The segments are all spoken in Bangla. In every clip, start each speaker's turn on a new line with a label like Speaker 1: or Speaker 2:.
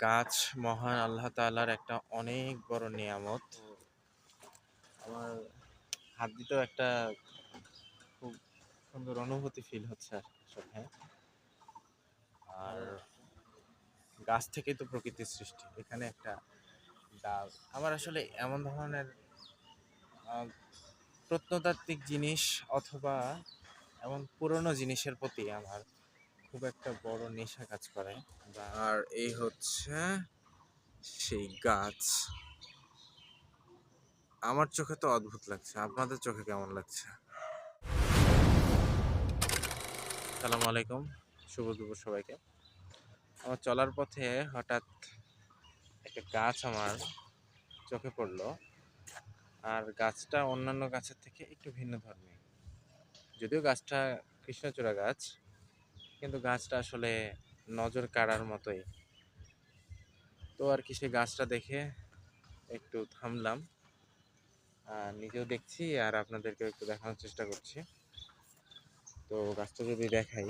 Speaker 1: গাছ মহান আল্লাহ তাআলার একটা অনেক বড় নিয়ামত। আমার হাত দিতেও একটা খুব সুন্দর অনুভূতি ফিল হচ্ছে আসলে। আর গাছ থেকেই তো প্রকৃতির সৃষ্টি। এখানে একটা ডাল আমার আসলে এমন ধরনের আহ, প্রত্নতাত্ত্বিক জিনিস অথবা এমন পুরনো জিনিসের প্রতি আমার খুব একটা বড় নেশা কাজ করে। আর এই হচ্ছে সেই গাছ। আমার চোখে তো অদ্ভুত লাগছে, আপনাদের চোখে কেমন লাগছে? আসসালামু আলাইকুম, শুভ দুপুর সবাইকে। আমার চলার পথে হঠাৎ একটা গাছ আমার চোখে পড়লো। আর গাছটা অন্যান্য গাছের থেকে একটু ভিন্ন ধর্মী। যদিও গাছটা কৃষ্ণচূড়া গাছ, কিন্তু গাছটা আসলে নজর কাড়ার মতোই। তো আর কি, সেই গাছটা দেখে একটু থামলাম, নিজেও দেখছি আর আপনাদেরকেও একটু দেখানোর চেষ্টা করছি। তো গাছটা যদি দেখাই,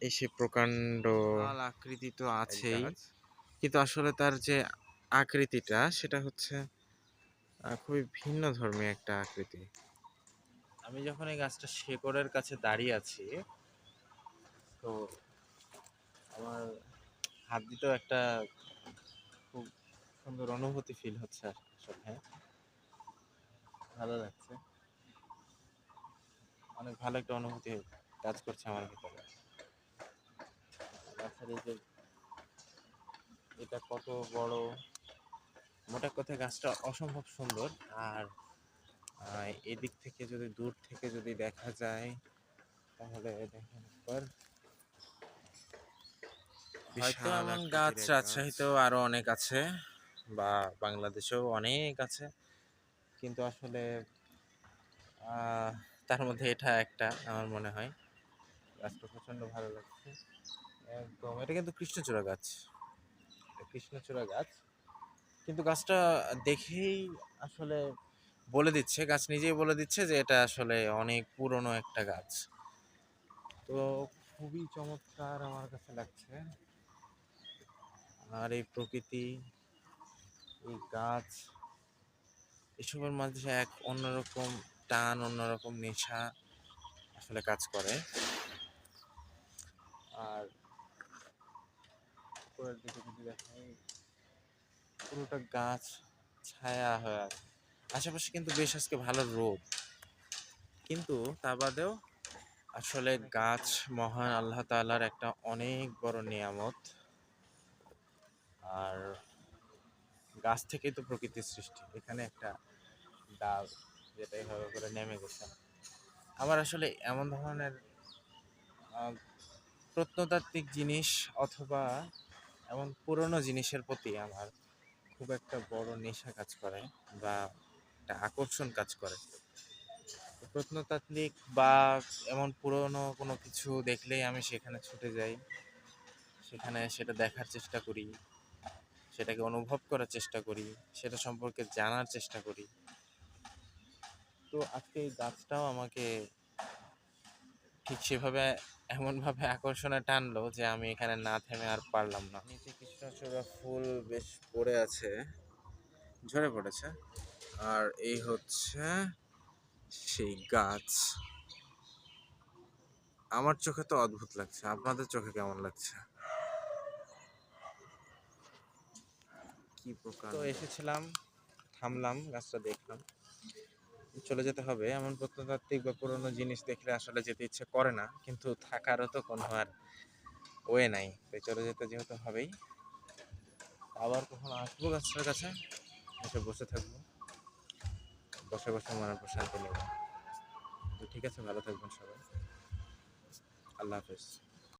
Speaker 1: এই সে প্রকাণ্ড আকৃতি তো আছেই, কিন্তু আসলে তার যে আকৃতিটা সেটা হচ্ছে খুবই ভিন্ন ধর্মী একটা আকৃতি। আমি যখন এই গাছটা শেকড়ের কাছে দাঁড়িয়ে আছি, তো আমার হাত দিতেও একটা খুব সুন্দর অনুভূতি ফিল হচ্ছে আসলে। ভালো লাগছে, অনেক ভালো একটা অনুভূতি কাজ করছে আমার ভিতরে। গাছের এই যে এটা কত বড়, মোটা কথা গাছটা অসম্ভব সুন্দর। আর এদিক থেকে যদি দূর থেকে যদি দেখা যায়, তাহলে দেখেন একবার, হয়তো এমন গাছ রাজশাহীতেও আরো অনেক আছে বা বাংলাদেশেও অনেক আছে, কিন্তু আসলে তার মধ্যে এটা একটা আমার মনে হয়। গাছটা প্রচন্ড ভালো লাগছে একদম। এটা কিন্তু কৃষ্ণচূড়া গাছ, কৃষ্ণচূড়া গাছ, কিন্তু গাছটা দেখেই আসলে বলে দিচ্ছে, গাছ নিজেই বলে দিচ্ছে যে এটা আসলে অনেক পুরনো একটা গাছ। তো খুবই চমৎকার আমার কাছে লাগছে। আর এই প্রকৃতি, এই গাছ, এসবের মাঝে এক অন্যরকম টান, অন্যরকম নেশা আসলে কাজ করে। আর উপরের দিকে যদি দেখাই, পুরোটা গাছ ছায়া হয়ে আছে। আশেপাশে কিন্তু বেশ আজকে ভালো রোদ, কিন্তু তা বাদেও আসলে গাছ মহান আল্লাহ তাআলার একটা অনেক বড় নিয়ামত। আর গাছ থেকেই তো প্রকৃতির সৃষ্টি। এখানে একটা ডাল যেটা এভাবে করে নেমে গেছে। আমার আসলে এমন ধরনের আহ, প্রত্নতাত্ত্বিক জিনিস অথবা এমন পুরনো জিনিসের প্রতি আমার খুব একটা বড় নেশা কাজ করে বা একটা আকর্ষণ কাজ করে। প্রত্নতাত্ত্বিক বা এমন পুরনো কোনো কিছু দেখলেই আমি সেখানে ছুটে যাই, সেখানে সেটা দেখার চেষ্টা করি, সেটাকে অনুভব করার চেষ্টা করি, সেটা সম্পর্কে জানার চেষ্টা করি। তো আজকে এই গাছটাও আমাকে ঠিক সেভাবে এমনভাবে আকর্ষণে টানলো যে আমি এখানে না থেমে আর পারলাম না। নিচে কৃষ্ণচূড়া ফুল বেশ পড়ে আছে, ঝরে পড়েছে। আর এই হচ্ছে সেই গাছ। আমার চোখে তো অদ্ভুত লাগছে, আপনাদের চোখে কেমন লাগছে? কি প্রকার! তো এসেছিলাম, থামলাম, গাছটা দেখলাম, চলে যেতে হবে। এমন প্রত্নতাত্ত্বিক বা পুরনো জিনিস দেখলে আসলে যেতে ইচ্ছে করে না, কিন্তু থাকারও তো কোনো আর ওয়ে নাই। তাই চলে যেতে যেহেতু হবেই, আবার কখনো আসবো গাছটার কাছে, এসে বসে থাকবো, বসে বসে মনের প্রশান্তি নেব। তো ঠিক আছে, ভালো থাকবেন সবাই, আল্লাহ হাফেজ।